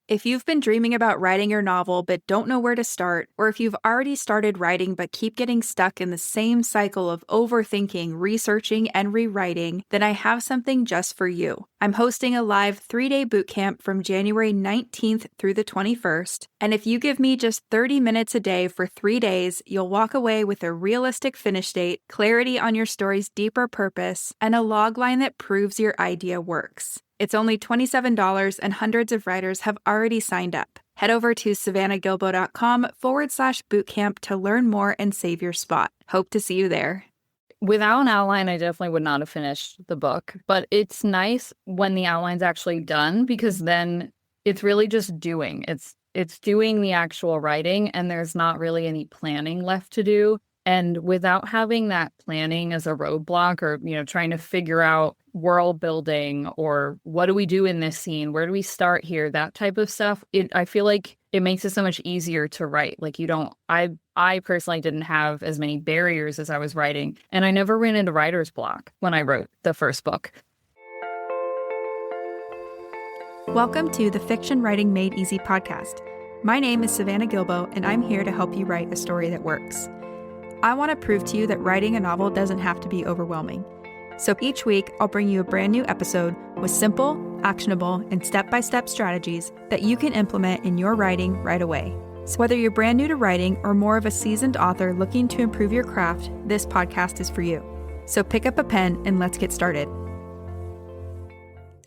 If you've been dreaming about writing your novel but don't know where to start, or if you've already started writing but keep getting stuck in the same cycle of overthinking, researching, and rewriting, then I have something just for you. I'm hosting a live 3-day bootcamp from January 19th through the 21st, and if you give me just 30 minutes a day for 3 days, you'll walk away with a realistic finish date, clarity on your story's deeper purpose, and a logline that proves your idea works. It's only $27 and hundreds of writers have already signed up. Head over to savannahgilbo.com/bootcamp to learn more and save your spot. Hope to see you there. Without an outline, I definitely would not have finished the book, but it's nice when the outline's actually done because then it's really just doing. It's doing the actual writing and there's not really any planning left to do. And without having that planning as a roadblock or, trying to figure out world building or what do we do in this scene? Where do we start here? That type of stuff. I feel like it makes it so much easier to write. Like I personally didn't have as many barriers as I was writing. And I never ran into writer's block when I wrote the first book. Welcome to the Fiction Writing Made Easy podcast. My name is Savannah Gilbo, and I'm here to help you write a story that works. I want to prove to you that writing a novel doesn't have to be overwhelming. So each week, I'll bring you a brand new episode with simple, actionable, and step-by-step strategies that you can implement in your writing right away. So whether you're brand new to writing or more of a seasoned author looking to improve your craft, this podcast is for you. So pick up a pen and let's get started.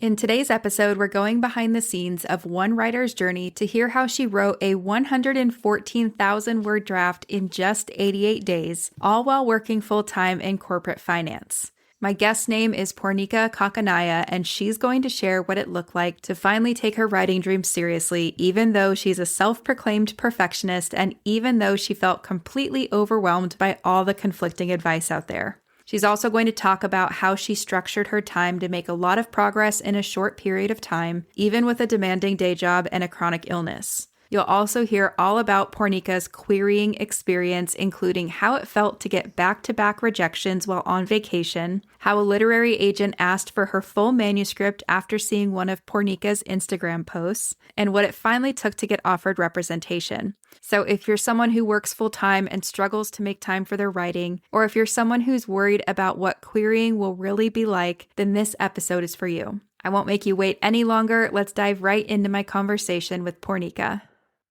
In today's episode, we're going behind the scenes of one writer's journey to hear how she wrote a 114,000-word draft in just 88 days, all while working full-time in corporate finance. My guest's name is Poornika Kakkanaiah, and she's going to share what it looked like to finally take her writing dreams seriously, even though she's a self-proclaimed perfectionist and even though she felt completely overwhelmed by all the conflicting advice out there. She's also going to talk about how she structured her time to make a lot of progress in a short period of time, even with a demanding day job and a chronic illness. You'll also hear all about Poornika's querying experience, including how it felt to get back-to-back rejections while on vacation, how a literary agent asked for her full manuscript after seeing one of Poornika's Instagram posts, and what it finally took to get offered representation. So if you're someone who works full-time and struggles to make time for their writing, or if you're someone who's worried about what querying will really be like, then this episode is for you. I won't make you wait any longer. Let's dive right into my conversation with Poornika.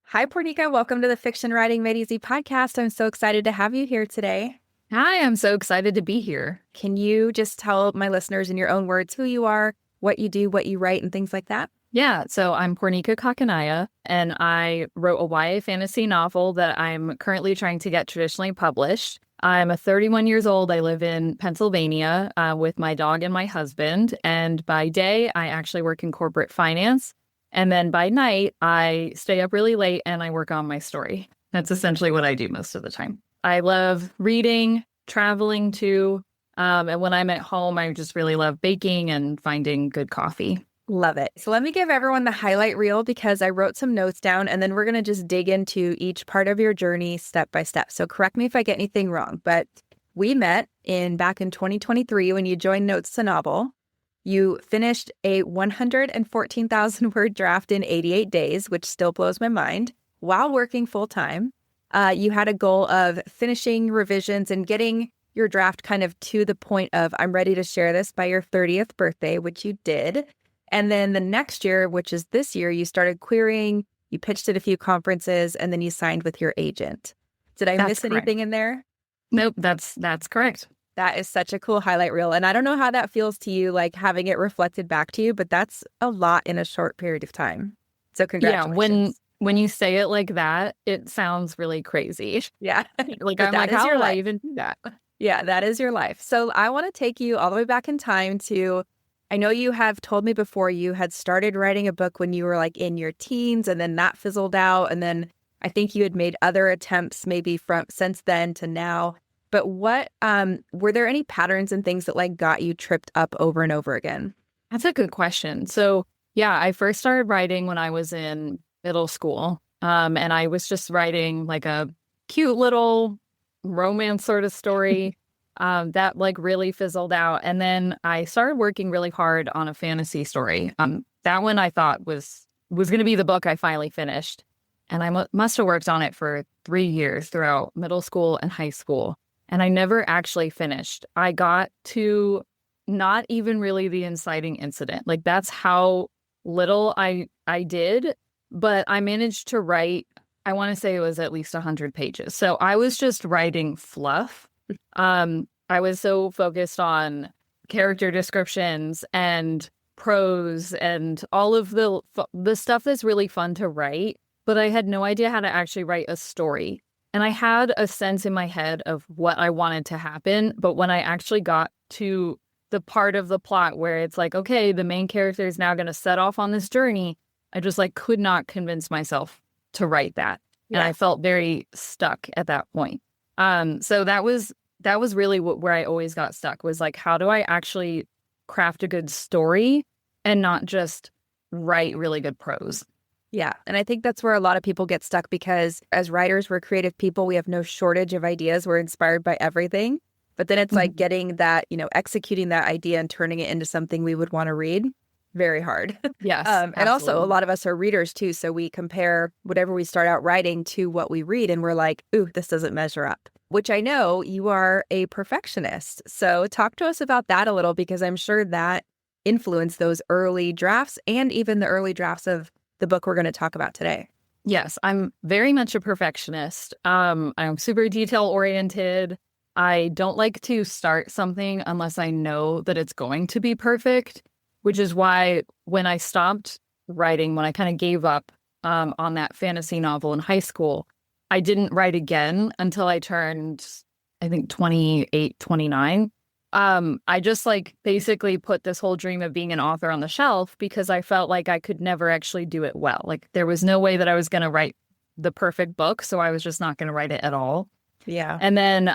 Hi, Poornika. Welcome to the Fiction Writing Made Easy podcast. I'm so excited to have you here today. Hi, I'm so excited to be here. Can you just tell my listeners in your own words who you are, what you do, what you write, and things like that? Yeah, so I'm Poornika Kakkanaiah, and I wrote a YA fantasy novel that I'm currently trying to get traditionally published. I'm 31 years old. I live in Pennsylvania with my dog and my husband, and by day, I actually work in corporate finance. And then by night, I stay up really late and I work on my story. That's essentially what I do most of the time. I love reading, traveling too. And when I'm at home, I just really love baking and finding good coffee. Love it. So let me give everyone the highlight reel because I wrote some notes down and then we're going to just dig into each part of your journey step by step. So correct me if I get anything wrong, but we met back in 2023 when you joined Notes to Novel. You finished a 114,000-word draft in 88 days, which still blows my mind, while working full-time. You had a goal of finishing revisions and getting your draft kind of to the point of, I'm ready to share this by your 30th birthday, which you did. And then the next year, which is this year, you started querying, you pitched at a few conferences, and then you signed with your agent. Did I miss anything in there? Nope, that's correct. That is such a cool highlight reel. And I don't know how that feels to you, like having it reflected back to you, but that's a lot in a short period of time. So congratulations. Yeah, when you say it like that, it sounds really crazy. Yeah. Like I'm like, how do I even do that? Yeah, that is your life. So I want to take you all the way back in time to, I know you have told me before you had started writing a book when you were like in your teens and then that fizzled out. And then I think you had made other attempts maybe from since then to now. But what, were there any patterns and things that like got you tripped up over and over again? That's a good question. So yeah, I first started writing when I was in middle school. And I was just writing like a cute little romance sort of story that like really fizzled out. And then I started working really hard on a fantasy story. That one I thought was was going to be the book I finally finished. And I must have worked on it for 3 years throughout middle school and high school. And I never actually finished. I got to not even really the inciting incident. Like that's how little I did, but I managed to write, I want to say it was at least 100 pages. So I was just writing fluff. I was so focused on character descriptions and prose and all of the stuff that's really fun to write, but I had no idea how to actually write a story. And I had a sense in my head of what I wanted to happen, but when I actually got to the part of the plot where it's like, okay, the main character is now going to set off on this journey, I just like could not convince myself to write that. Yeah. And I felt very stuck at that point. So that was really where I always got stuck, was like, how do I actually craft a good story and not just write really good prose? Yeah. And I think that's where a lot of people get stuck, because as writers, we're creative people. We have no shortage of ideas. We're inspired by everything. But then it's like getting that, executing that idea and turning it into something we would want to read. Very hard. Yes. And also a lot of us are readers too. So we compare whatever we start out writing to what we read. And we're like, ooh, this doesn't measure up, which I know you are a perfectionist. So talk to us about that a little, because I'm sure that influenced those early drafts and even the early drafts of the book we're going to talk about today. Yes, I'm very much a perfectionist. I'm super detail oriented. I don't like to start something unless I know that it's going to be perfect, which is why when I stopped writing, when I kind of gave up on that fantasy novel in high school, I didn't write again until I turned, I think, 28, 29. I just like basically put this whole dream of being an author on the shelf because I felt like I could never actually do it well. Like there was no way that I was going to write the perfect book, so I was just not going to write it at all. Yeah. And then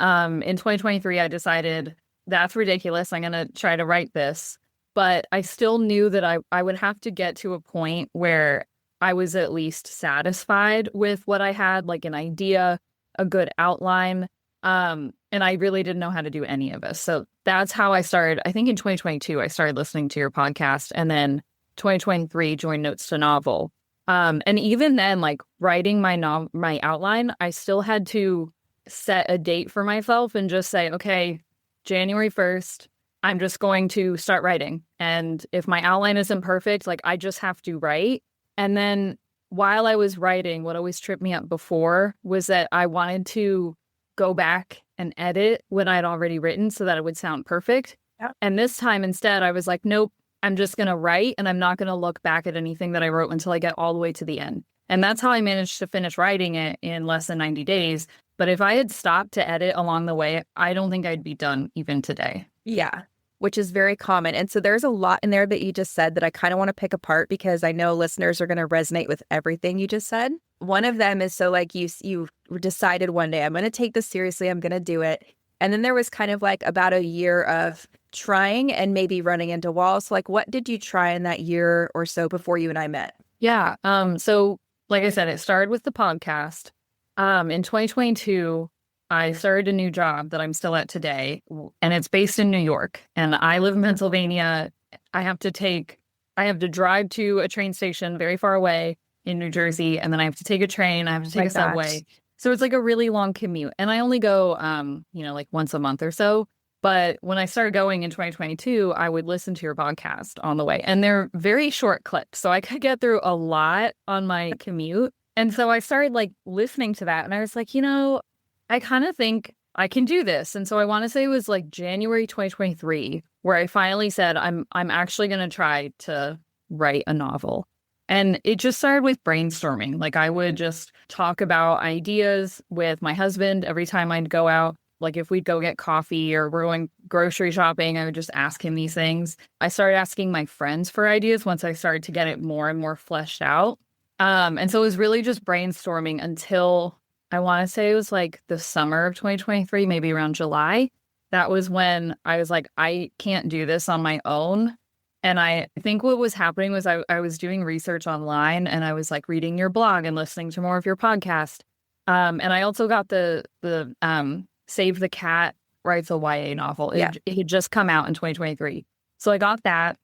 in 2023, I decided that's ridiculous. I'm going to try to write this. But I still knew that I would have to get to a point where I was at least satisfied with what I had, like an idea, a good outline. And I really didn't know how to do any of this. So that's how I started. I think in 2022, I started listening to your podcast. And then 2023, joined Notes to Novel. And even then, like writing my outline, I still had to set a date for myself and just say, okay, January 1st, I'm just going to start writing. And if my outline isn't perfect, like I just have to write. And then while I was writing, what always tripped me up before was that I wanted to go back and edit what I'd already written so that it would sound perfect. Yeah. And this time instead, I was like, nope, I'm just going to write and I'm not going to look back at anything that I wrote until I get all the way to the end. And that's how I managed to finish writing it in less than 90 days. But if I had stopped to edit along the way, I don't think I'd be done even today. Yeah, which is very common. And so there's a lot in there that you just said that I kind of want to pick apart because I know listeners are going to resonate with everything you just said. One of them is, so like you decided one day, I'm going to take this seriously, I'm going to do it. And then there was kind of like about a year of trying and maybe running into walls. So like, what did you try in that year or so before you and I met? Yeah. So like I said, it started with the podcast. In 2022, I started a new job that I'm still at today, and it's based in New York. And I live in Pennsylvania. I have to drive to a train station very far away in New Jersey, and then I have to take a train. I have to take a subway. So it's like a really long commute. And I only go, like once a month or so. But when I started going in 2022, I would listen to your podcast on the way. And they're very short clips. So I could get through a lot on my commute. And so I started like listening to that. And I was like, I kind of think I can do this. And so I want to say it was like January 2023 where I finally said, I'm actually going to try to write a novel. And it just started with brainstorming. Like I would just talk about ideas with my husband every time I'd go out. Like if we'd go get coffee or we're going grocery shopping, I would just ask him these things. I started asking my friends for ideas once I started to get it more and more fleshed out. And so it was really just brainstorming until I want to say it was like the summer of 2023, maybe around July. That was when I was like, I can't do this on my own. And I think what was happening was I was doing research online and I was like reading your blog and listening to more of your podcast. And I also got the Save the Cat Writes a YA novel. It had just come out in 2023. So I got that.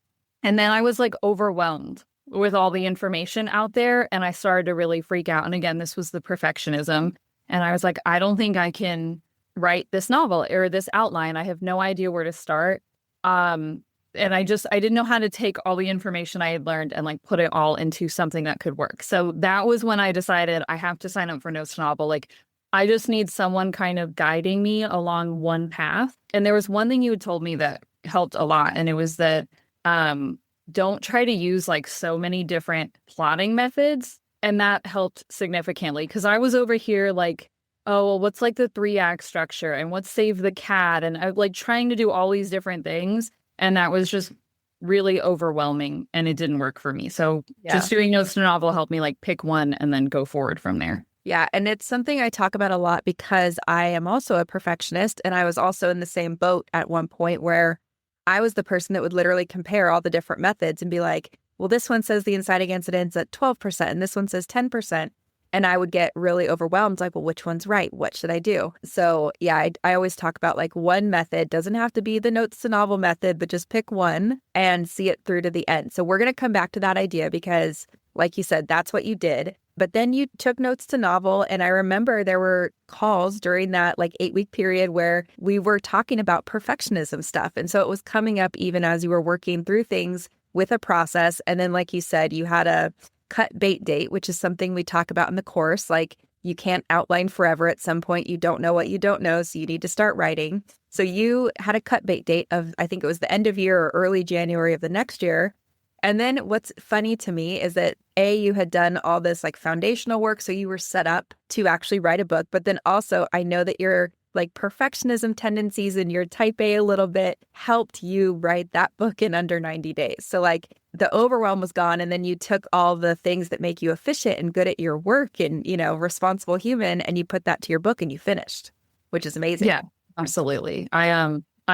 And then I was like overwhelmed with all the information out there. And I started to really freak out. And again, this was the perfectionism. And I was like, I don't think I can write this novel or this outline. I have no idea where to start. And I didn't know how to take all the information I had learned and like put it all into something that could work. So that was when I decided I have to sign up for Notes to Novel. Like, I just need someone kind of guiding me along one path. And there was one thing you had told me that helped a lot. And it was that don't try to use like so many different plotting methods. And that helped significantly because I was over here like, oh, well, what's like the 3-act structure and what's Save the Cat? And I like trying to do all these different things. And that was just really overwhelming and it didn't work for me. So just doing Notes to Novel helped me like pick one and then go forward from there. Yeah. And it's something I talk about a lot because I am also a perfectionist. And I was also in the same boat at one point where I was the person that would literally compare all the different methods and be like, well, this one says the inciting incident's at 12% and this one says 10%. And I would get really overwhelmed, like, well, which one's right? What should I do? So yeah, I always talk about like one method doesn't have to be the Notes to Novel method, but just pick one and see it through to the end. So we're going to come back to that idea because like you said, that's what you did. But then you took Notes to Novel. And I remember there were calls during that like 8-week period where we were talking about perfectionism stuff. And so it was coming up even as you were working through things with a process. And then, like you said, you had a cut bait date, which is something we talk about in the course. Like you can't outline forever. At some point, you don't know what you don't know. So you need to start writing. So you had a cut bait date of, I think it was the end of year or early January of the next year. And then what's funny to me is that you had done all this like foundational work. So you were set up to actually write a book. But then also I know that your like perfectionism tendencies and your type A a little bit helped you write that book in under 90 days. So like the overwhelm was gone. And then you took all the things that make you efficient and good at your work and, you know, responsible human, and you put that to your book and you finished, which is amazing. Yeah, absolutely. I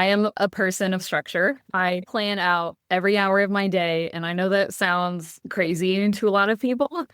am a person of structure. I plan out every hour of my day. And I know that sounds crazy to a lot of people.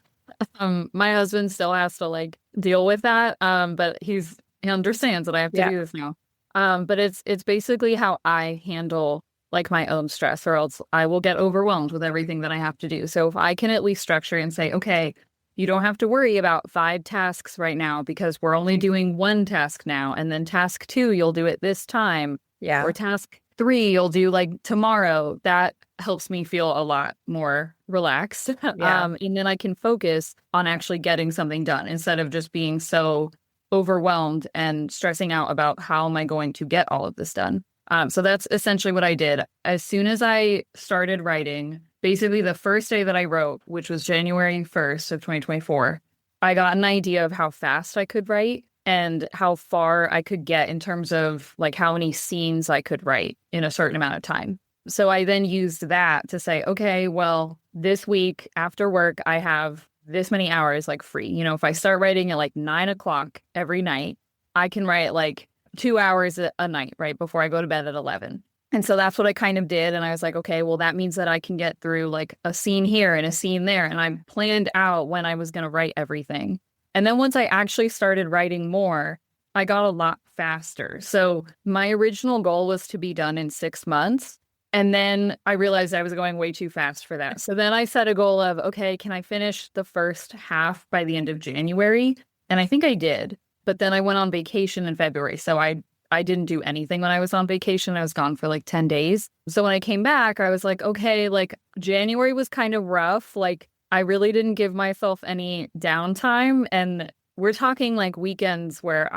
My husband still has to like deal with that. But he understands that I have to do this now. But it's basically how I handle like my own stress, or else I will get overwhelmed with everything that I have to do. So if I can at least structure and say, okay, you don't have to worry about 5 tasks right now because we're only doing 1 task now. And then task 2, you'll do it this time. Yeah. Or task 3, you'll do like tomorrow. That helps me feel a lot more relaxed. Yeah. And then I can focus on actually getting something done instead of just being so overwhelmed and stressing out about how am I going to get all of this done. So that's essentially what I did. As soon as I started writing, basically the first day that I wrote, which was January 1st of 2024, I got an idea of how fast I could write and how far I could get in terms of like how many scenes I could write in a certain amount of time. So I then used that to say, okay, well, this week after work, I have this many hours like free. You know, if I start writing at like 9 o'clock every night, I can write like 2 hours a night, right, before I go to bed at 11. And so that's what I kind of did. And I was like, okay, well, that means that I can get through like a scene here and a scene there. And I planned out when I was going to write everything. And then once I actually started writing more, I got a lot faster. So my original goal was to be done in 6 months. And then I realized I was going way too fast for that. So then I set a goal of, okay, can I finish the first half by the end of January? And I think I did. But then I went on vacation in February. So I didn't do anything when I was on vacation. I was gone for like 10 days. So when I came back, I was like, okay, like January was kind of rough. Like I really didn't give myself any downtime. And we're talking like weekends where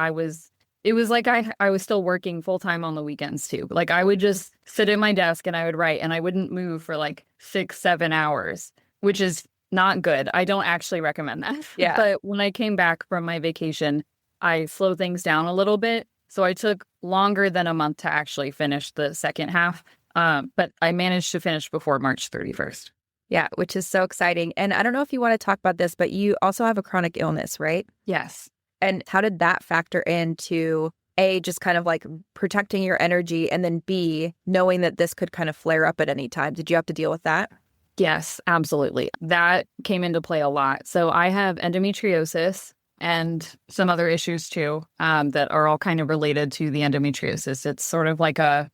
it was like I was still working full time on the weekends too. Like I would just sit at my desk and I would write and I wouldn't move for like 6-7 hours, which is not good. I don't actually recommend that. Yeah. But when I came back from my vacation, I slowed things down a little bit. So I took longer than a month to actually finish the second half. But I managed to finish before March 31st. Yeah, which is so exciting. And I don't know if you want to talk about this, but you also have a chronic illness, right? Yes. And how did that factor into A, just kind of like protecting your energy, and then B, knowing that this could kind of flare up at any time? Did you have to deal with that? Yes, absolutely. That came into play a lot. So I have endometriosis and some other issues too, that are all kind of related to the endometriosis. It's sort of like the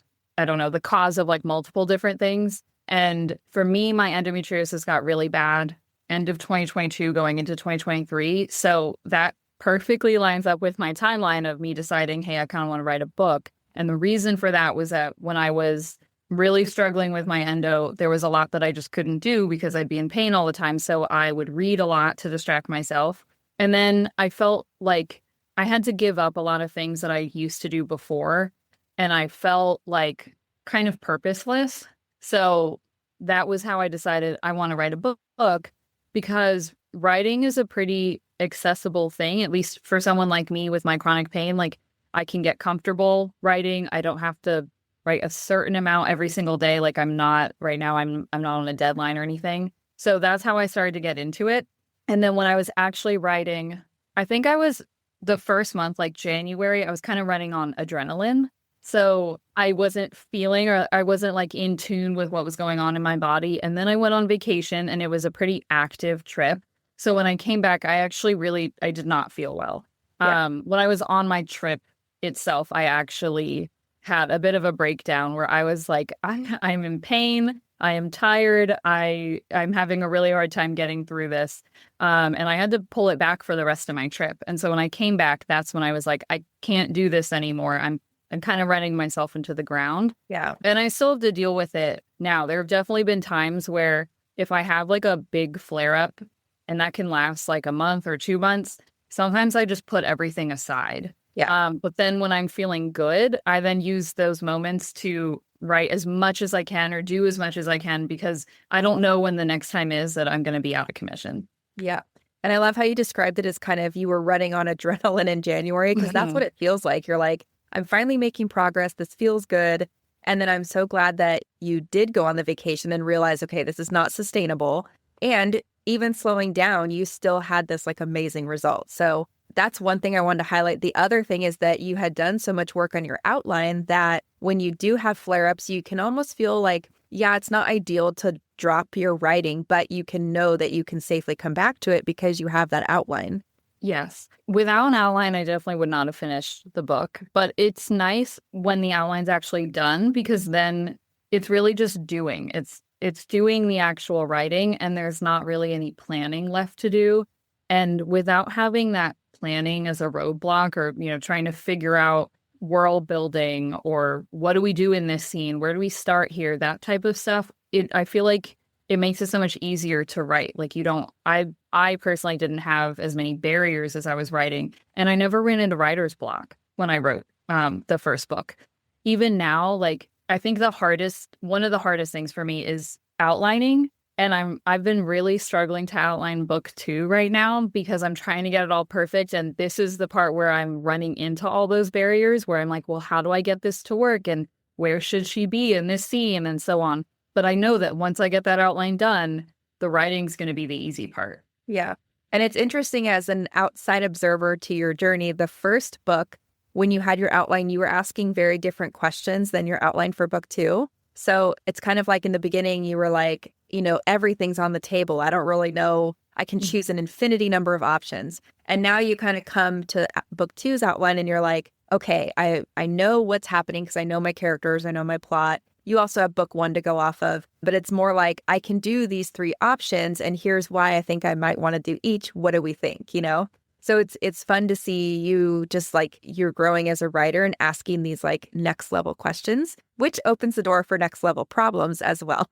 cause of like multiple different things. And for me, my endometriosis got really bad end of 2022 going into 2023. So that perfectly lines up with my timeline of me deciding, hey, I kind of want to write a book. And the reason for that was that when I was really struggling with my endo, there was a lot that I just couldn't do because I'd be in pain all the time. So I would read a lot to distract myself. And then I felt like I had to give up a lot of things that I used to do before. And I felt like kind of purposeless. So that was how I decided I want to write a book, because writing is a pretty accessible thing, at least for someone like me with my chronic pain. Like, I can get comfortable writing. I don't have to write a certain amount every single day. Like, I'm not right now, I'm not on a deadline or anything. So that's how I started to get into it. And then when I was actually writing, I think I was the first month, like January, I was kind of running on adrenaline. So I wasn't feeling, or I wasn't like in tune with what was going on in my body. And then I went on vacation, and it was a pretty active trip. So when I came back, I did not feel well. Yeah. When I was on my trip itself, I actually had a bit of a breakdown where I was like, I'm in pain. I am tired. I'm having a really hard time getting through this. And I had to pull it back for the rest of my trip. And so when I came back, that's when I was like, I can't do this anymore. I'm kind of running myself into the ground. Yeah. And I still have to deal with it now. There have definitely been times where if I have like a big flare up, and that can last like a month or 2 months, sometimes I just put everything aside. Yeah. But then when I'm feeling good, I then use those moments to write as much as I can or do as much as I can, because I don't know when the next time is that I'm going to be out of commission. Yeah. And I love how you described it as kind of you were running on adrenaline in January, because that's what it feels like. You're like, I'm finally making progress. This feels good. And then I'm so glad that you did go on the vacation and realize, okay, this is not sustainable. And even slowing down, you still had this like amazing result. So that's one thing I wanted to highlight. The other thing is that you had done so much work on your outline that when you do have flare-ups, you can almost feel like, yeah, it's not ideal to drop your writing, but you can know that you can safely come back to it because you have that outline. Yes. Without an outline, I definitely would not have finished the book. But it's nice when the outline's actually done, because then it's really just doing. It's doing the actual writing, and there's not really any planning left to do. And without having that planning as a roadblock, or, trying to figure out world building, or what do we do in this scene? Where do we start here? That type of stuff. I feel like it makes it so much easier to write. Like, I personally didn't have as many barriers as I was writing. And I never ran into writer's block when I wrote the first book. Even now, like, I think one of the hardest things for me is outlining. And I've been really struggling to outline book 2 right now, because I'm trying to get it all perfect. And this is the part where I'm running into all those barriers, where I'm like, well, how do I get this to work? And where should she be in this scene? And so on. But I know that once I get that outline done, the writing's going to be the easy part. Yeah. And it's interesting, as an outside observer to your journey, the first book, when you had your outline, you were asking very different questions than your outline for book 2. So it's kind of like in the beginning, you were like, everything's on the table. I don't really know. I can choose an infinity number of options. And now you kind of come to book 2's outline and you're like, okay, I know what's happening because I know my characters, I know my plot. You also have book 1 to go off of, but it's more like, I can do these 3 options, and here's why I think I might want to do each. What do we think, So it's fun to see you just like you're growing as a writer and asking these like next level questions, which opens the door for next level problems as well.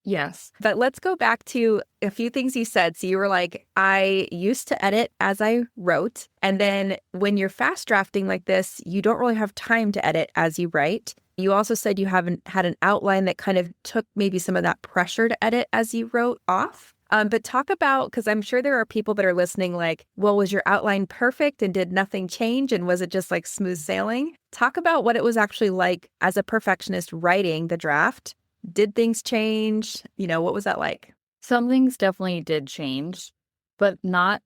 Yes. But let's go back to a few things you said. So you were like, I used to edit as I wrote. And then when you're fast drafting like this, you don't really have time to edit as you write. You also said you haven't had an outline that kind of took maybe some of that pressure to edit as you wrote off. But talk about, because I'm sure there are people that are listening like, well, was your outline perfect and did nothing change? And was it just like smooth sailing? Talk about what it was actually like as a perfectionist writing the draft. Did things change? What was that like? Some things definitely did change, but not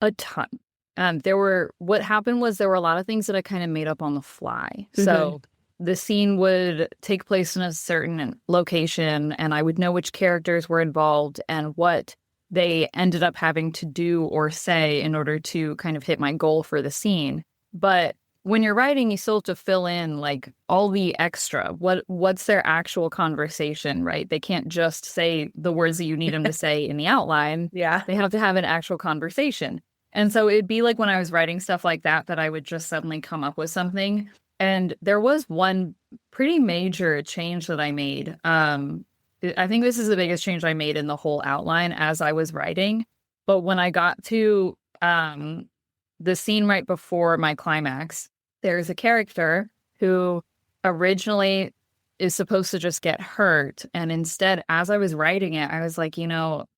a ton. What happened was there were a lot of things that I kind of made up on the fly. Mm-hmm. So the scene would take place in a certain location, and I would know which characters were involved and what they ended up having to do or say in order to kind of hit my goal for the scene. But when you're writing, you still have to fill in like all the extra. What's their actual conversation, right? They can't just say the words that you need them to say in the outline. Yeah. They have to have an actual conversation. And so it'd be like when I was writing stuff like that I would just suddenly come up with something. And there was one pretty major change that I made. I think this is the biggest change I made in the whole outline as I was writing. But when I got to the scene right before my climax, there's a character who originally is supposed to just get hurt. And instead, as I was writing it, I was like,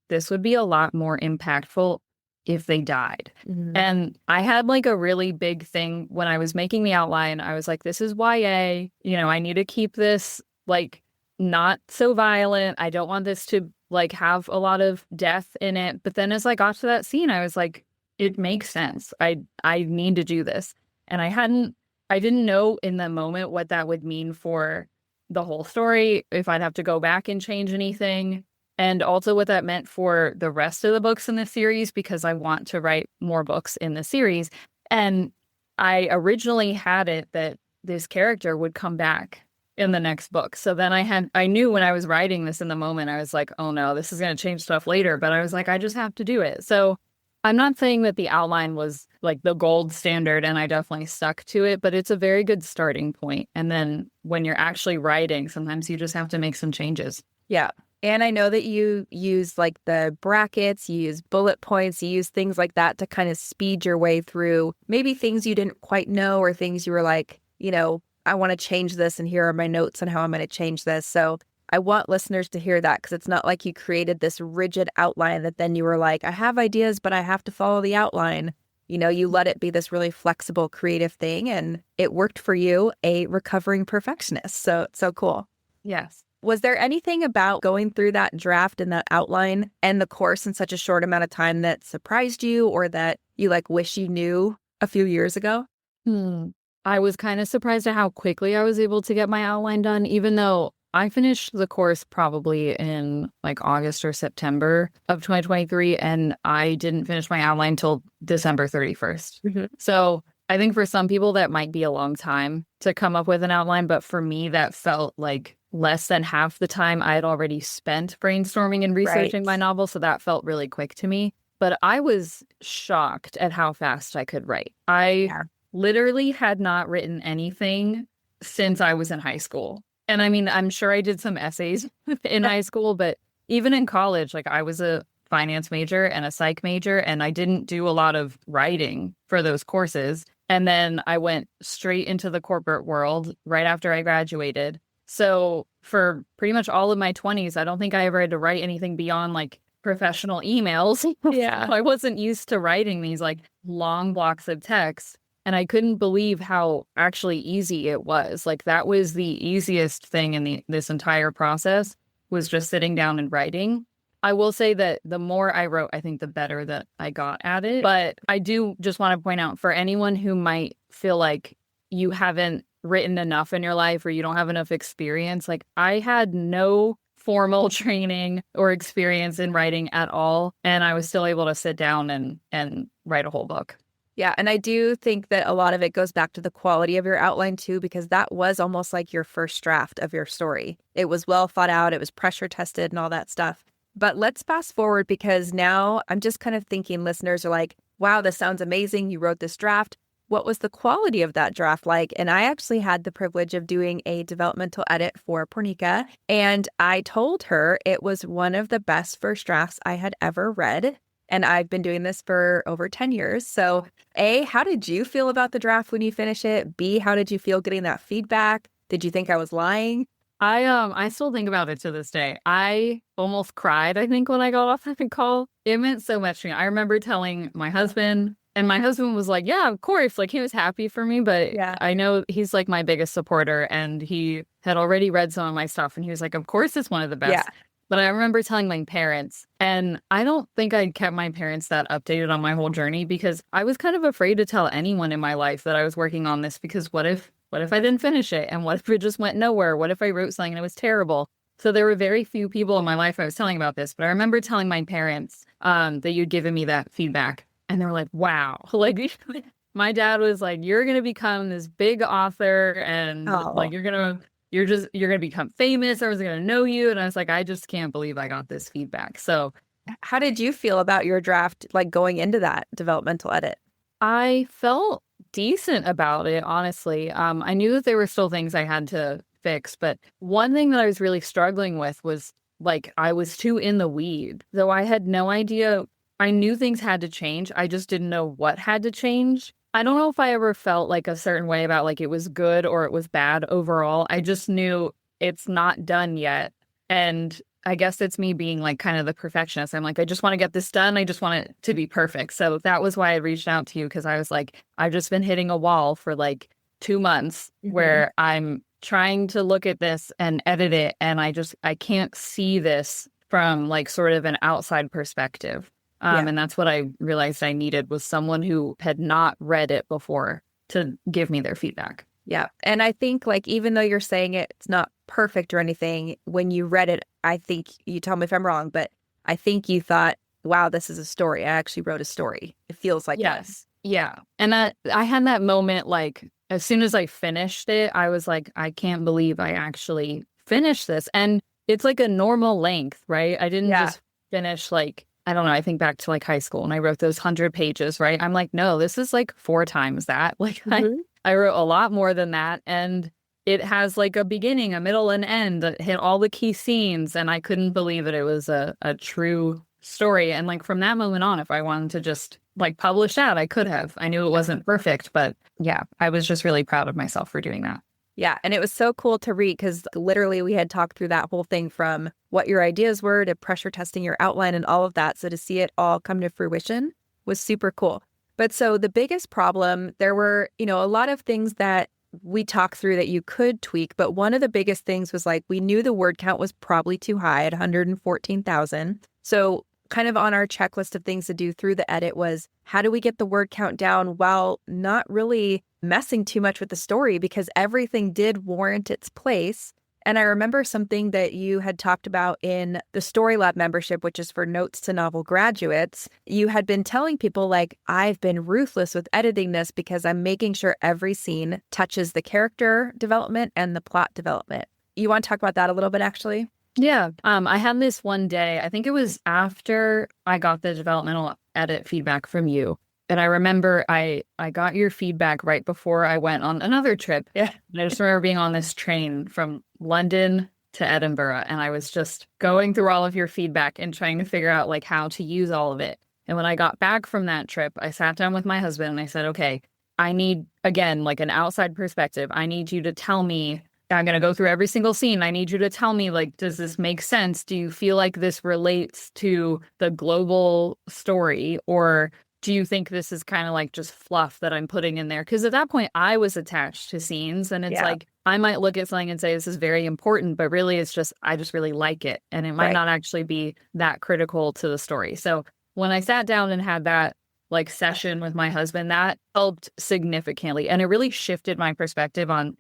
this would be a lot more impactful if they died. Mhm. And I had like a really big thing when I was making the outline. I was like, this is YA. I need to keep this like not so violent. I don't want this to like have a lot of death in it. But then as I got to that scene, I was like, it makes sense. I need to do this. And I didn't know in the moment what that would mean for the whole story, if I'd have to go back and change anything. And also what that meant for the rest of the books in the series, because I want to write more books in the series. And I originally had it that this character would come back in the next book. So then I knew when I was writing this in the moment, I was like, oh no, this is going to change stuff later. But I was like, I just have to do it. So I'm not saying that the outline was like the gold standard and I definitely stuck to it, but it's a very good starting point. And then when you're actually writing, sometimes you just have to make some changes. Yeah. And I know that you use like the brackets, you use bullet points, you use things like that to kind of speed your way through maybe things you didn't quite know or things you were like, I want to change this and here are my notes on how I'm going to change this. So I want listeners to hear that because it's not like you created this rigid outline that then you were like, I have ideas, but I have to follow the outline. You let it be this really flexible, creative thing. And it worked for you, a recovering perfectionist. So cool. Yes. Was there anything about going through that draft and that outline and the course in such a short amount of time that surprised you or that you like wish you knew a few years ago? I was kind of surprised at how quickly I was able to get my outline done, even though I finished the course probably in like August or September of 2023, and I didn't finish my outline till December 31st. Mm-hmm. So I think for some people that might be a long time to come up with an outline, but for me that felt like less than half the time I had already spent brainstorming and researching my novel, so that felt really quick to me. But I was shocked at how fast I could write. I literally had not written anything since I was in high school. And I mean, I'm sure I did some essays in high school, but even in college, like I was a finance major and a psych major, and I didn't do a lot of writing for those courses. And then I went straight into the corporate world right after I graduated. So for pretty much all of my 20s, I don't think I ever had to write anything beyond like professional emails. Yeah. I wasn't used to writing these like long blocks of text. And I couldn't believe how actually easy it was. Like that was the easiest thing in this entire process, was just sitting down and writing. I will say that the more I wrote, I think the better that I got at it. But I do just want to point out, for anyone who might feel like you haven't written enough in your life or you don't have enough experience, like I had no formal training or experience in writing at all. And I was still able to sit down and write a whole book. Yeah. And I do think that a lot of it goes back to the quality of your outline too, because that was almost like your first draft of your story. It was well thought out. It was pressure tested and all that stuff. But let's fast forward, because now I'm just kind of thinking listeners are like, wow, this sounds amazing. You wrote this draft. What was the quality of that draft like? And I actually had the privilege of doing a developmental edit for Poornika. And I told her it was one of the best first drafts I had ever read. And I've been doing this for over 10 years. So A, how did you feel about the draft when you finish it? B, how did you feel getting that feedback? Did you think I was lying? I still think about it to this day. I almost cried, I think, when I got off that call. It meant so much to me. I remember telling my husband, and my husband was like, yeah, of course. Like, he was happy for me, but Yeah. I know he's like my biggest supporter, and he had already read some of my stuff, and he was like, of course it's one of the best. Yeah. But I remember telling my parents, and I don't think I'd kept my parents that updated on my whole journey, because I was kind of afraid to tell anyone in my life that I was working on this, because what if I didn't finish it? And what if it just went nowhere? What if I wrote something and it was terrible? So there were very few people in my life I was telling about this, but I remember telling my parents that you'd given me that feedback, and they were like, wow, like My dad was like, you're going to become this big author and like Oh, you're going to become famous. Everyone's going to know you. And I was like, I just can't believe I got this feedback. So how did you feel about your draft, like going into that developmental edit? I felt decent about it, honestly. I knew that there were still things I had to fix, but one thing that I was really struggling with was like I was too in the weed, though I had no idea. I knew things had to change. I just didn't know what had to change. I don't know if I ever felt like a certain way about like it was good or it was bad overall. I just knew it's not done yet. And I guess it's me being like kind of the perfectionist. I'm like, I just want to get this done. I just want it to be perfect. So that was why I reached out to you because I was like, I've just been hitting a wall for like 2 months where I'm trying to look at this and edit it. And I can't see this from like sort of an outside perspective. Yeah. And that's what I realized I needed was someone who had not read it before to give me their feedback. Yeah. And I think like, even though you're saying it's not perfect or anything, when you read it, I think you tell me if I'm wrong, but I think you thought, wow, this is a story. I actually wrote a story. It feels like that. Yes. Yeah. And I had that moment like as soon as I finished it, I was like, I can't believe I actually finished this. And it's like a normal length, right? I didn't Yeah. just finish like, I don't know, I think back to like high school and I wrote those 100 pages, right? I'm like, no, this is like 4 times that. Like I wrote a lot more than that. And it has like a beginning, a middle, and end that hit all the key scenes. And I couldn't believe that it was a true story. And like from that moment on, if I wanted to just like publish that, I could have. I knew it wasn't perfect, but yeah, I was just really proud of myself for doing that. Yeah. And it was so cool to read because literally we had talked through that whole thing from what your ideas were to pressure testing your outline and all of that. So to see it all come to fruition was super cool. But so the biggest problem, there were, a lot of things that we talked through that you could tweak. But one of the biggest things was like, we knew the word count was probably too high at 114,000. So kind of on our checklist of things to do through the edit was how do we get the word count down while not really messing too much with the story because everything did warrant its place. And I remember something that you had talked about in the Story Lab membership, which is for notes to novel graduates. You had been telling people like, I've been ruthless with editing this because I'm making sure every scene touches the character development and the plot development. You want to talk about that a little bit, actually? Yeah. I had this one day, I think it was after I got the developmental edit feedback from you. And I remember I got your feedback right before I went on another trip. Yeah. And I just remember being on this train from London to Edinburgh. And I was just going through all of your feedback and trying to figure out like how to use all of it. And when I got back from that trip, I sat down with my husband and I said, okay, I need, again, like an outside perspective. I need you to tell me, I'm going to go through every single scene. I need you to tell me, like, does this make sense? Do you feel like this relates to the global story? Or do you think this is kind of like just fluff that I'm putting in there? Because at that point, I was attached to scenes. And it's like, I might look at something and say, this is very important. But really, it's just, I just really like it. And it might not actually be that critical to the story. So when I sat down and had that like session with my husband, that helped significantly. And it really shifted my perspective on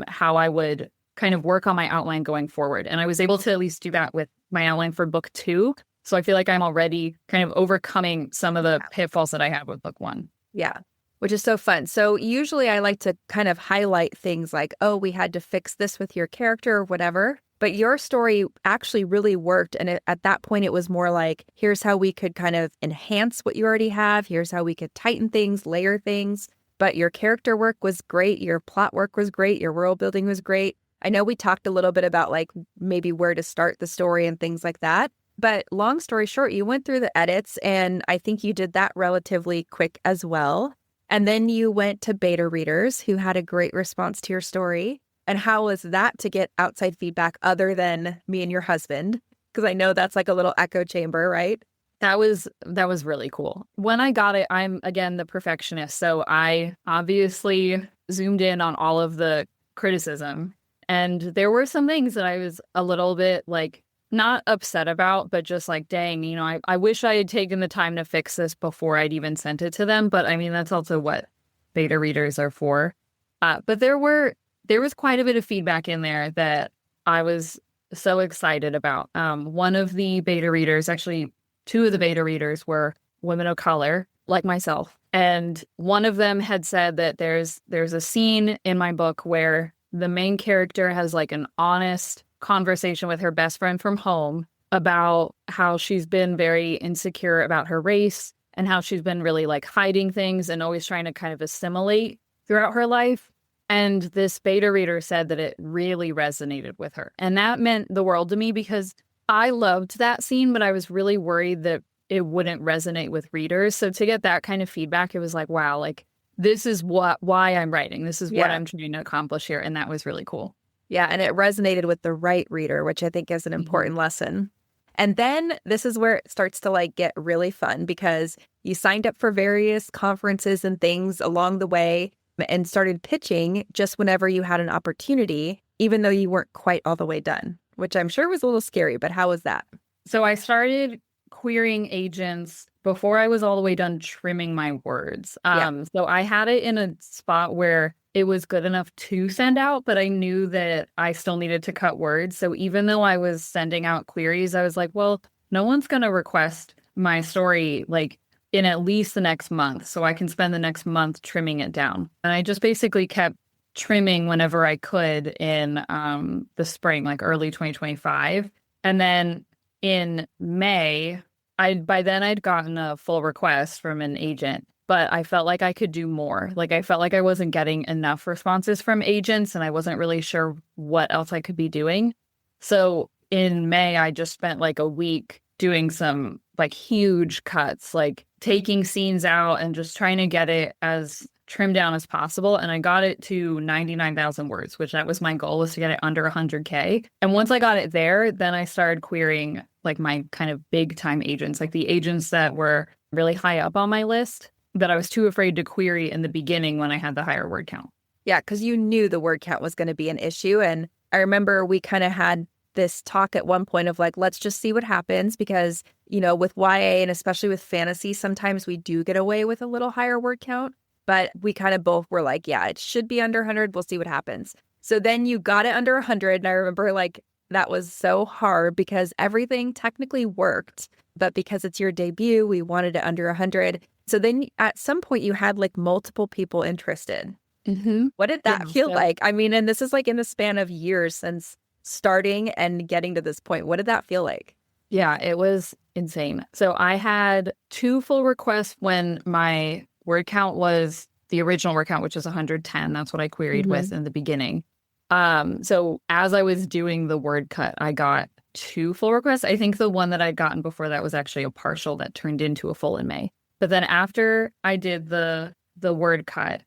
how I would kind of work on my outline going forward. And I was able to at least do that with my outline for book 2. So I feel like I'm already kind of overcoming some of the pitfalls that I had with book 1. Yeah, which is so fun. So usually I like to kind of highlight things like, oh, we had to fix this with your character or whatever. But your story actually really worked. And at that point, it was more like, here's how we could kind of enhance what you already have. Here's how we could tighten things, layer things. But your character work was great. Your plot work was great. Your world building was great. I know we talked a little bit about like maybe where to start the story and things like that. But long story short, you went through the edits and I think you did that relatively quick as well. And then you went to beta readers who had a great response to your story. And how was that to get outside feedback other than me and your husband? Because I know that's like a little echo chamber, right? That was really cool. When I got it, I'm, again, the perfectionist. So I obviously zoomed in on all of the criticism. And there were some things that I was a little bit like not upset about, but just like, dang, I wish I had taken the time to fix this before I'd even sent it to them. But I mean, that's also what beta readers are for. But there was quite a bit of feedback in there that I was so excited about. One of the beta readers, actually, 2 of the beta readers were women of color, like myself. And one of them had said that there's a scene in my book where the main character has like an honest conversation with her best friend from home about how she's been very insecure about her race and how she's been really like hiding things and always trying to kind of assimilate throughout her life. And this beta reader said that it really resonated with her. And that meant the world to me because I loved that scene, but I was really worried that it wouldn't resonate with readers. So to get that kind of feedback, it was like, wow, like this is why I'm writing. This is what I'm trying to accomplish here. And that was really cool. Yeah. And it resonated with the right reader, which I think is an important lesson. And then this is where it starts to like get really fun because you signed up for various conferences and things along the way and started pitching just whenever you had an opportunity, even though you weren't quite all the way done, which I'm sure was a little scary. But how was that? So I started querying agents before I was all the way done trimming my words. So I had it in a spot where it was good enough to send out, but I knew that I still needed to cut words. So even though I was sending out queries, I was like, well, no one's going to request my story like in at least the next month. So I can spend the next month trimming it down. And I just basically kept trimming whenever I could in the spring, like early 2025. And then in May, by then I'd gotten a full request from an agent, but I felt like I could do more. Like I felt like I wasn't getting enough responses from agents and I wasn't really sure what else I could be doing. So in May, I just spent like a week doing some like huge cuts, like taking scenes out and just trying to get it as trimmed down as possible. And I got it to 99,000 words, which that was my goal, was to get it under 100K. And once I got it there, then I started querying like my kind of big time agents, like the agents that were really high up on my list that I was too afraid to query in the beginning when I had the higher word count. Yeah, because you knew the word count was going to be an issue. And I remember we kind of had this talk at one point of like, let's just see what happens because, you know, with YA and especially with fantasy, sometimes we do get away with a little higher word count. But we kind of both were like, yeah, it should be under 100. We'll see what happens. So then you got it under 100. And I remember like that was so hard because everything technically worked. But because it's your debut, we wanted it under 100. So then at some point you had like multiple people interested. Mm-hmm. What did that feel like? I mean, and this is like in the span of years since starting and getting to this point. What did that feel like? Yeah, it was insane. So I had 2 full requests when my word count was the original word count, which is 110. That's what I queried with in the beginning. So as I was doing the word cut, I got 2 full requests. I think the one that I'd gotten before that was actually a partial that turned into a full in May. But then after I did the word cut,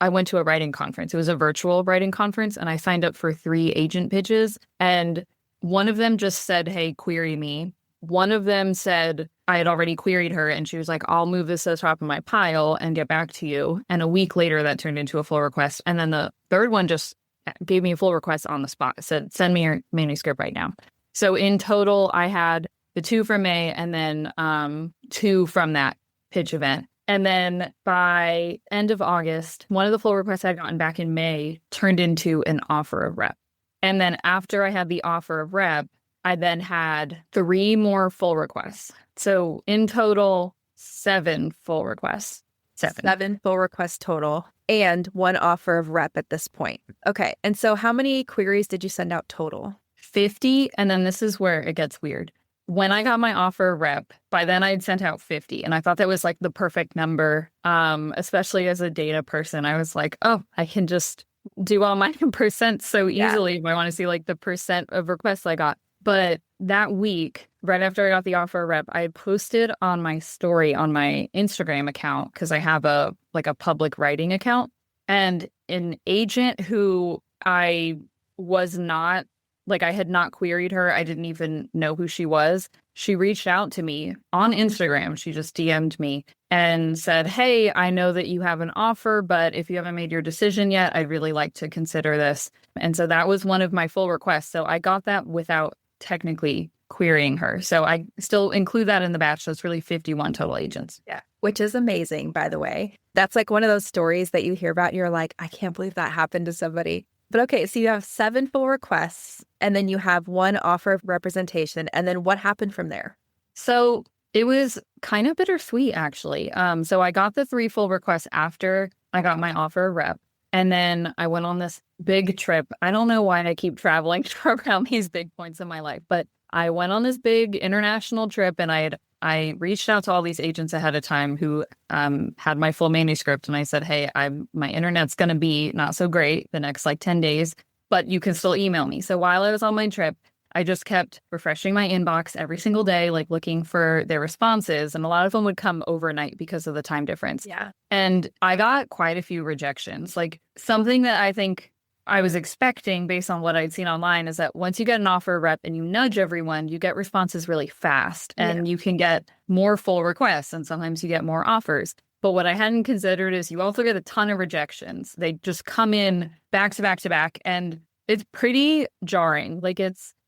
I went to a writing conference. It was a virtual writing conference, and I signed up for 3 agent pitches. And one of them just said, hey, query me. One of them said I had already queried her, and she was like, I'll move this to the top of my pile and get back to you. And a week later, that turned into a full request. And then the third one just gave me a full request on the spot. It said, send me your manuscript right now. So in total, I had the 2 from May and then 2 from that pitch event. And then by end of August, one of the full requests I'd gotten back in May turned into an offer of rep. And then after I had the offer of rep, I then had 3 more full requests. So in total, 7 full requests. 7 full requests total and 1 offer of rep at this point. Okay. And so how many queries did you send out total? 50. And then this is where it gets weird. When I got my offer of rep, by then I'd sent out 50. And I thought that was like the perfect number, especially as a data person. I was like, oh, I can just do all my percent so easily if I want to see like the percent of requests I got. But that week, right after I got the offer rep, I posted on my story on my Instagram account because I have a public writing account, and an agent who I was not I had not queried her. I didn't even know who she was. She reached out to me on Instagram. She just DM'd me and said, hey, I know that you have an offer, but if you haven't made your decision yet, I'd really like to consider this. And so that was one of my full requests. So I got that without technically querying her. So I still include that in the batch. So it's really 51 total agents. Yeah. Which is amazing, by the way. That's like one of those stories that you hear about and you're like, I can't believe that happened to somebody. But okay, so you have 7 full requests and then you have 1 offer of representation. And then what happened from there? So It was kind of bittersweet, actually. So I got the 3 full requests after I got my offer of rep. And then I went on this big trip. I don't know why I keep traveling around these big points in my life, but I went on this big international trip, and I reached out to all these agents ahead of time who had my full manuscript. And I said, hey, my internet's going to be not so great the next like 10 days, but you can still email me. So while I was on my trip, I just kept refreshing my inbox every single day, like looking for their responses. And a lot of them would come overnight because of the time difference. Yeah. And I got quite a few rejections. Like something that I think I was expecting based on what I'd seen online is that once you get an offer rep and you nudge everyone, you get responses really fast and you can get more full requests, and sometimes you get more offers. But what I hadn't considered is you also get a ton of rejections. They just come in back to back to back, and it's pretty jarring. Like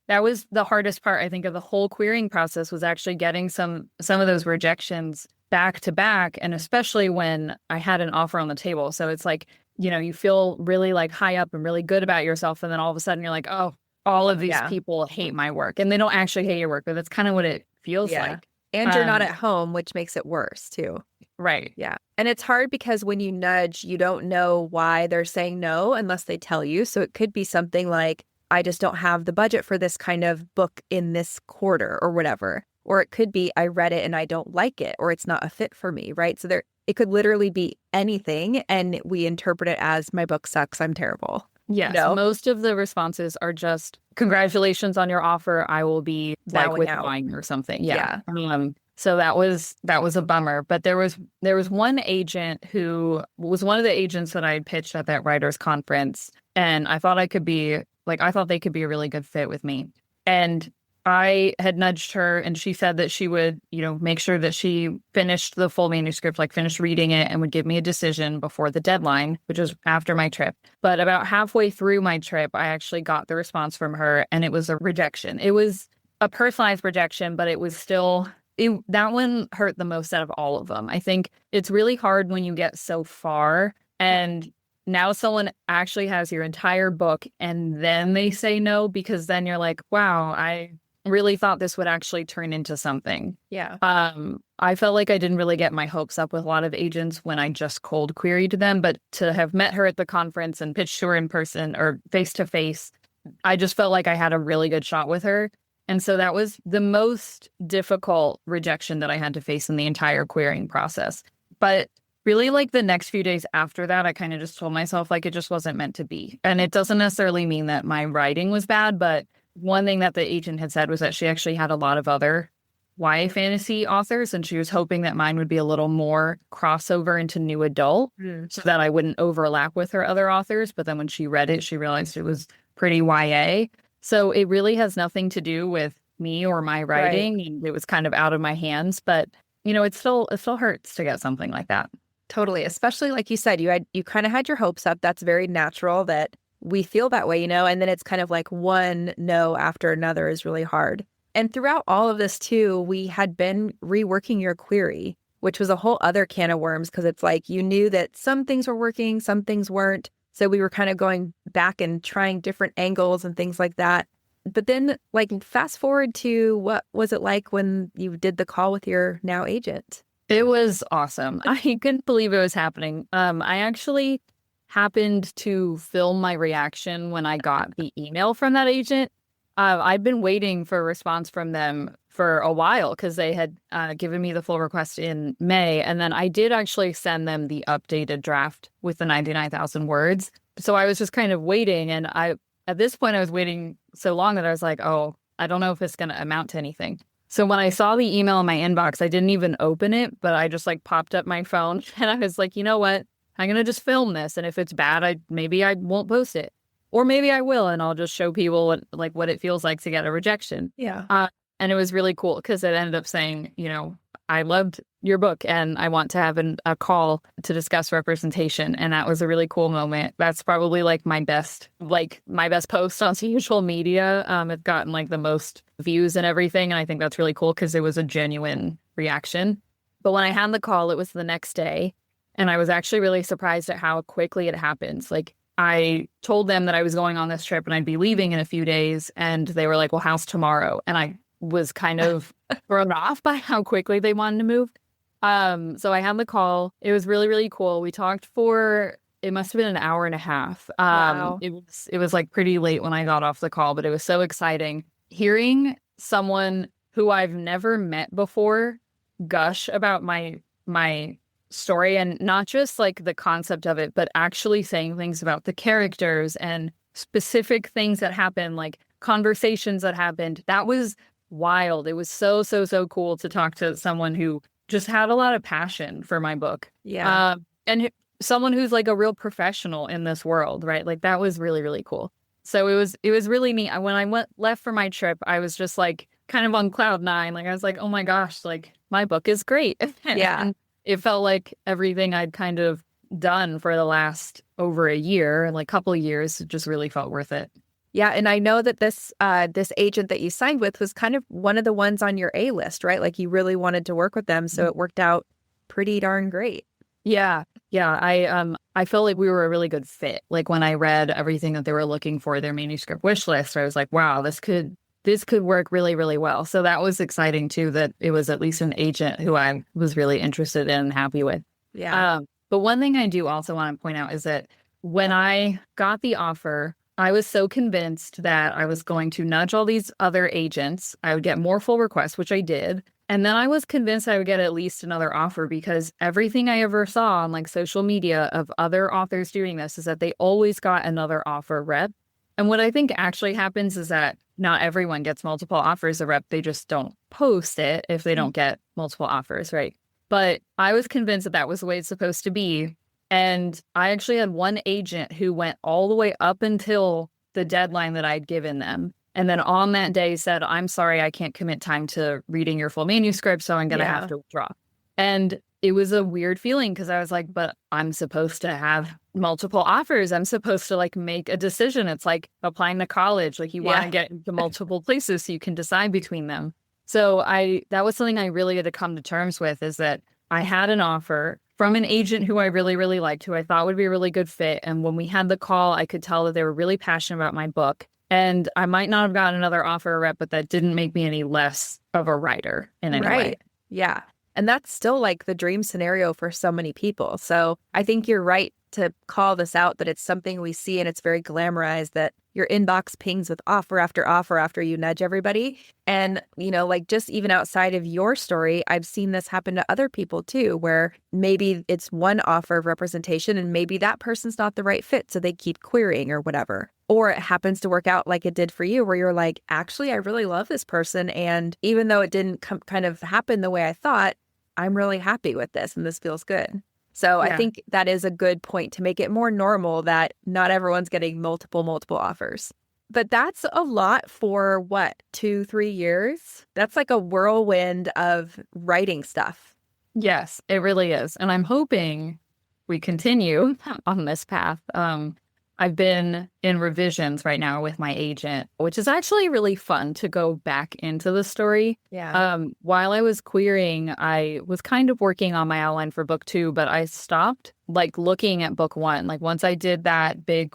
that was the hardest part, I think, of the whole querying process, was actually getting some of those rejections back to back, and especially when I had an offer on the table. So it's like, you feel really like high up and really good about yourself, and then all of a sudden you're like, oh, all of these people hate my work, and they don't actually hate your work, but that's kind of what it feels like. And you're not at home, which makes it worse too. Right. Yeah. And it's hard because when you nudge, you don't know why they're saying no unless they tell you. So it could be something like, I just don't have the budget for this kind of book in this quarter or whatever. Or it could be, I read it and I don't like it, or it's not a fit for me, right? So it could literally be anything, and we interpret it as, my book sucks, I'm terrible. Yes, most of the responses are just, congratulations on your offer, I will be like withdrawing or something. Yeah. So that was a bummer. But there was one agent who was one of the agents that I had pitched at that writers conference, and I thought they could be a really good fit with me. And I had nudged her, and she said that she would, make sure that she finished the full manuscript, like finished reading it, and would give me a decision before the deadline, which was after my trip. But about halfway through my trip, I actually got the response from her, and it was a rejection. It was a personalized rejection, but it was still, that one hurt the most out of all of them. I think it's really hard when you get so far, and now someone actually has your entire book, and then they say no, because then you're like, wow, I really thought this would actually turn into something. Yeah. I felt like I didn't really get my hopes up with a lot of agents when I just cold queried them, but to have met her at the conference and pitched to her in person or face to face, I just felt like I had a really good shot with her. And so that was the most difficult rejection that I had to face in the entire querying process. But really, like the next few days after that, I kind of just told myself like it just wasn't meant to be. And it doesn't necessarily mean that my writing was bad, but one thing that the agent had said was that she actually had a lot of other YA fantasy authors, and she was hoping that mine would be a little more crossover into new adult so that I wouldn't overlap with her other authors. But then when she read it, she realized it was pretty YA. So it really has nothing to do with me or my writing. Right. And it was kind of out of my hands. But, it still hurts to get something like that. Totally. Especially like you said, you kind of had your hopes up. That's very natural that we feel that way, and then it's kind of like one no after another is really hard. And throughout all of this too, we had been reworking your query, which was a whole other can of worms, because it's like you knew that some things were working, some things weren't. So we were kind of going back and trying different angles and things like that. But then like fast forward to what was it like when you did the call with your now agent? It was awesome. I couldn't believe it was happening. I actually happened to film my reaction when I got the email from that agent. I'd been waiting for a response from them for a while because they had given me the full request in May. And then I did actually send them the updated draft with the 99,000 words. So I was just kind of waiting. And at this point, I was waiting so long that I was like, oh, I don't know if it's going to amount to anything. So when I saw the email in my inbox, I didn't even open it, but I just like popped up my phone and I was like, you know what? I'm going to just film this. And if it's bad, maybe I won't post it. Or maybe I will, and I'll just show people what it feels like to get a rejection. Yeah. And it was really cool because it ended up saying, I loved your book and I want to have a call to discuss representation. And that was a really cool moment. That's probably my best post on social media. It's gotten the most views and everything. And I think that's really cool because it was a genuine reaction. But when I had the call, it was the next day. And I was actually really surprised at how quickly it happens. I told them that I was going on this trip and I'd be leaving in a few days. And they were like, well, how's tomorrow? And was kind of thrown off by how quickly they wanted to move. So I had the call. It was really, really cool. We talked for, it must have been an hour and a half. Wow. It was like pretty late when I got off the call, but it was so exciting. Hearing someone who I've never met before gush about my story, and not just like the concept of it, but actually saying things about the characters and specific things that happened, like conversations that happened. That was wild. It was so, so, so cool to talk to someone who just had a lot of passion for my book. Yeah. And someone who's like a real professional in this world, right? Like that was really, really cool. So it was really neat. When I left for my trip, I was just like kind of on cloud nine. Like I was like, oh my gosh, like my book is great. Yeah. And it felt like everything I'd kind of done for the last over a year, like couple of years, just really felt worth it. Yeah, and I know that this agent that you signed with was kind of one of the ones on your A list, right? Like you really wanted to work with them, so it worked out pretty darn great. Yeah. I felt like we were a really good fit. Like when I read everything that they were looking for, their manuscript wish list, I was like, wow, this could work really, really well. So that was exciting too, that it was at least an agent who I was really interested in and happy with. Yeah. But one thing I do also want to point out is that when I got the offer, I was so convinced that I was going to nudge all these other agents. I would get more full requests, which I did. And then I was convinced I would get at least another offer, because everything I ever saw on like social media of other authors doing this is that they always got another offer rep. And what I think actually happens is that not everyone gets multiple offers a rep. They just don't post it if they don't get multiple offers, right? But I was convinced that that was the way it's supposed to be. And I actually had one agent who went all the way up until the deadline that I'd given them. And then on that day said, I'm sorry, I can't commit time to reading your full manuscript, so I'm going to have to withdraw. And it was a weird feeling, because I was like, but I'm supposed to have multiple offers. I'm supposed to like make a decision. It's like applying to college. Like you want to get into multiple places so you can decide between them. So that was something I really had to come to terms with, is that I had an offer from an agent who I really, really liked, who I thought would be a really good fit. And when we had the call, I could tell that they were really passionate about my book. And I might not have gotten another offer rep, but that didn't make me any less of a writer in any way. Yeah. And that's still like the dream scenario for so many people. So I think you're right to call this out, that it's something we see and it's very glamorized, that your inbox pings with offer after you nudge everybody. And, you know, like just even outside of your story, I've seen this happen to other people too, where maybe it's one offer of representation and maybe that person's not the right fit, so they keep querying or whatever. Or it happens to work out like it did for you, where you're like, actually, I really love this person. And even though it didn't kind of happen the way I thought, I'm really happy with this and this feels good. So I think that is a good point to make it more normal that not everyone's getting multiple offers. But that's a lot for what, 2-3 years? That's like a whirlwind of writing stuff. Yes, it really is. And I'm hoping we continue on this path. I've been in revisions right now with my agent, which is actually really fun to go back into the story. Yeah. While I was querying, I was kind of working on my outline for book 2, but I stopped like looking at book 1. Like once I did that big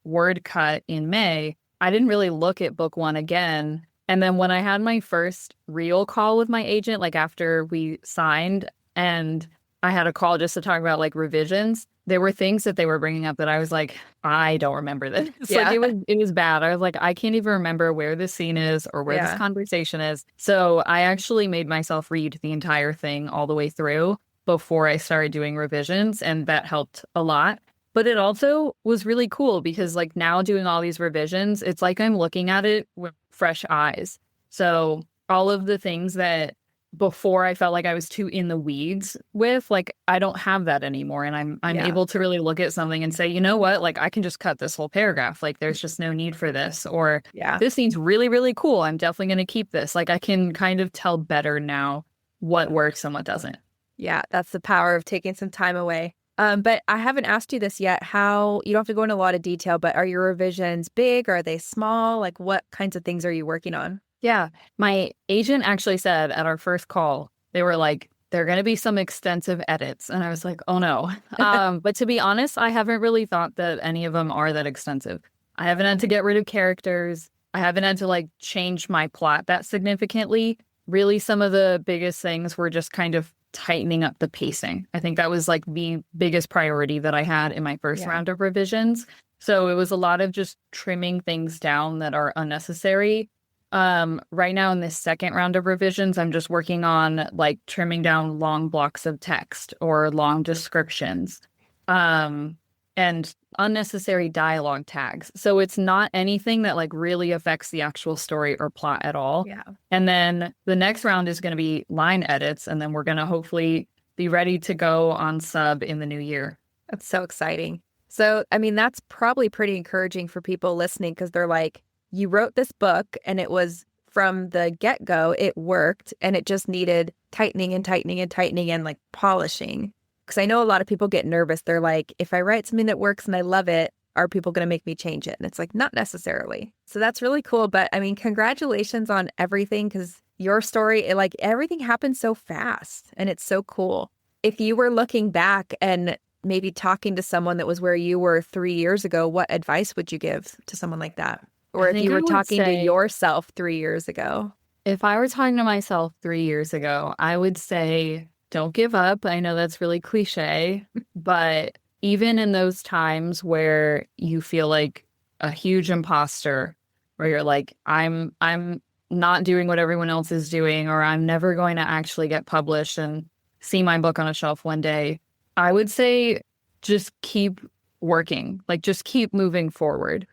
word cut in May, I didn't really look at book 1 again. And then when I had my first real call with my agent, like after we signed and I had a call just to talk about like revisions, there were things that they were bringing up that I was like, I don't remember this. Like it was bad. I was like, I can't even remember where this scene is or where this conversation is. So I actually made myself read the entire thing all the way through before I started doing revisions, and that helped a lot. But it also was really cool because like now doing all these revisions, it's like I'm looking at it with fresh eyes. So all of the things that before I felt like I was too in the weeds with, like, I don't have that anymore. And I'm able to really look at something and say, you know what, like I can just cut this whole paragraph. Like there's just no need for this. Or this scene's really, really cool. I'm definitely going to keep this. Like I can kind of tell better now what works and what doesn't. Yeah, that's the power of taking some time away. But I haven't asked you this yet. How, you don't have to go into a lot of detail, but are your revisions big? Are they small? Like what kinds of things are you working on? Yeah, my agent actually said at our first call, they were like, there are going to be some extensive edits. And I was like, oh no. But to be honest, I haven't really thought that any of them are that extensive. I haven't had to get rid of characters. I haven't had to like change my plot that significantly. Really, some of the biggest things were just kind of tightening up the pacing. I think that was like the biggest priority that I had in my first round of revisions. So it was a lot of just trimming things down that are unnecessary. Right now in this second round of revisions, I'm just working on like trimming down long blocks of text or long descriptions, and unnecessary dialogue tags. So it's not anything that like really affects the actual story or plot at all. Yeah. And then the next round is going to be line edits, and then we're going to hopefully be ready to go on sub in the new year. That's so exciting. So, I mean, that's probably pretty encouraging for people listening because they're like, you wrote this book and it was from the get-go, it worked and it just needed tightening and tightening and tightening and like polishing. Because I know a lot of people get nervous. They're like, if I write something that works and I love it, are people going to make me change it? And it's like, not necessarily. So that's really cool. But I mean, congratulations on everything because your story, like everything happened so fast and it's so cool. If you were looking back and maybe talking to someone that was where you were 3 years ago, what advice would you give to someone like that? Or if you were talking to yourself 3 years ago? If I were talking to myself 3 years ago, I would say, don't give up. I know that's really cliche, but even in those times where you feel like a huge imposter, where you're like, I'm not doing what everyone else is doing, or I'm never going to actually get published and see my book on a shelf one day, I would say just keep working, like just keep moving forward.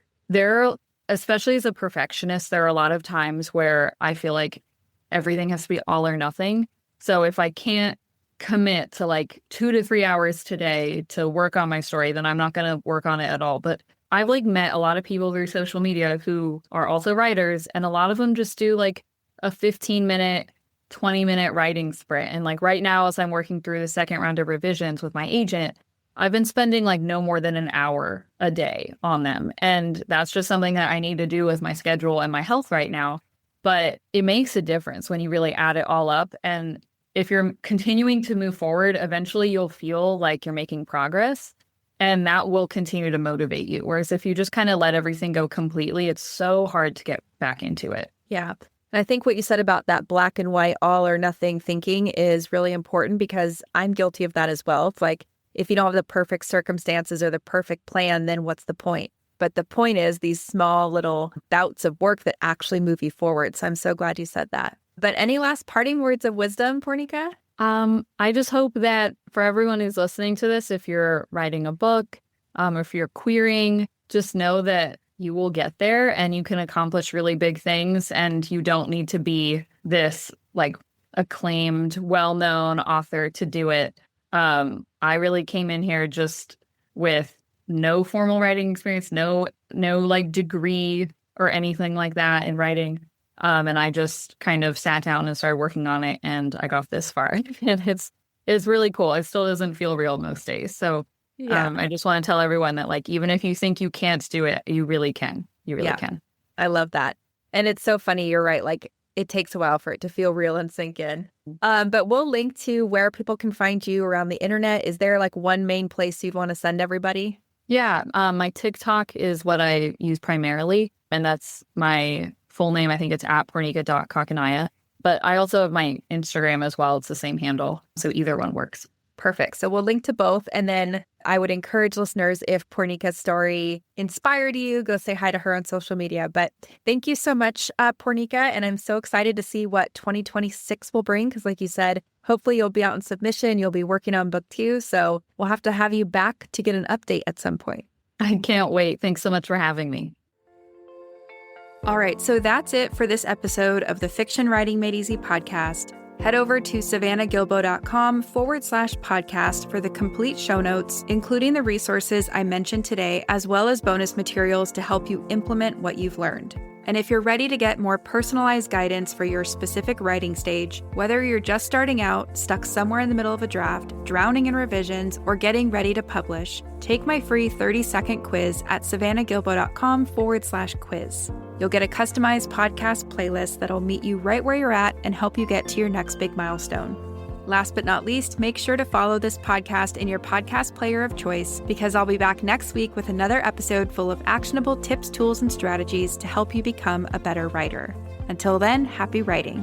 Especially as a perfectionist, there are a lot of times where I feel like everything has to be all or nothing. So if I can't commit to like 2 to 3 hours today to work on my story, then I'm not going to work on it at all. But I've like met a lot of people through social media who are also writers, and a lot of them just do like a 15-minute, 20-minute writing sprint. And like right now, as I'm working through the second round of revisions with my agent, I've been spending like no more than an hour a day on them. And that's just something that I need to do with my schedule and my health right now. But it makes a difference when you really add it all up. And if you're continuing to move forward, eventually you'll feel like you're making progress, and that will continue to motivate you. Whereas if you just kind of let everything go completely, it's so hard to get back into it. Yeah. And I think what you said about that black and white, all or nothing thinking is really important because I'm guilty of that as well. It's like, if you don't have the perfect circumstances or the perfect plan, then what's the point? But the point is these small little bouts of work that actually move you forward. So I'm so glad you said that. But any last parting words of wisdom, Poornika? I just hope that for everyone who's listening to this, if you're writing a book, or if you're querying, just know that you will get there and you can accomplish really big things, and you don't need to be this like acclaimed, well-known author to do it. I really came in here just with no formal writing experience, no like degree or anything like that in writing. And I just kind of sat down and started working on it, and I got this far. And it's really cool. It still doesn't feel real most days. So I just want to tell everyone that like, even if you think you can't do it, you really can. You really can. I love that. And it's so funny. You're right. Like it takes a while for it to feel real and sink in. But we'll link to where people can find you around the internet. Is there like one main place you'd want to send everybody? Yeah. My TikTok is what I use primarily, and that's my full name. I think it's at Poornika.Kakkanaiah. But I also have my Instagram as well. It's the same handle. So either one works. Perfect. So we'll link to both. And then I would encourage listeners, if Poornika's story inspired you, go say hi to her on social media. But thank you so much, Poornika. And I'm so excited to see what 2026 will bring. Because like you said, hopefully you'll be out in submission. You'll be working on book 2. So we'll have to have you back to get an update at some point. I can't wait. Thanks so much for having me. All right, so that's it for this episode of the Fiction Writing Made Easy podcast. Head over to savannahgilbo.com/podcast for the complete show notes, including the resources I mentioned today, as well as bonus materials to help you implement what you've learned. And if you're ready to get more personalized guidance for your specific writing stage, whether you're just starting out, stuck somewhere in the middle of a draft, drowning in revisions, or getting ready to publish, take my free 30-second quiz at savannahgilbo.com/quiz. You'll get a customized podcast playlist that'll meet you right where you're at and help you get to your next big milestone. Last but not least, make sure to follow this podcast in your podcast player of choice, because I'll be back next week with another episode full of actionable tips, tools, and strategies to help you become a better writer. Until then, happy writing.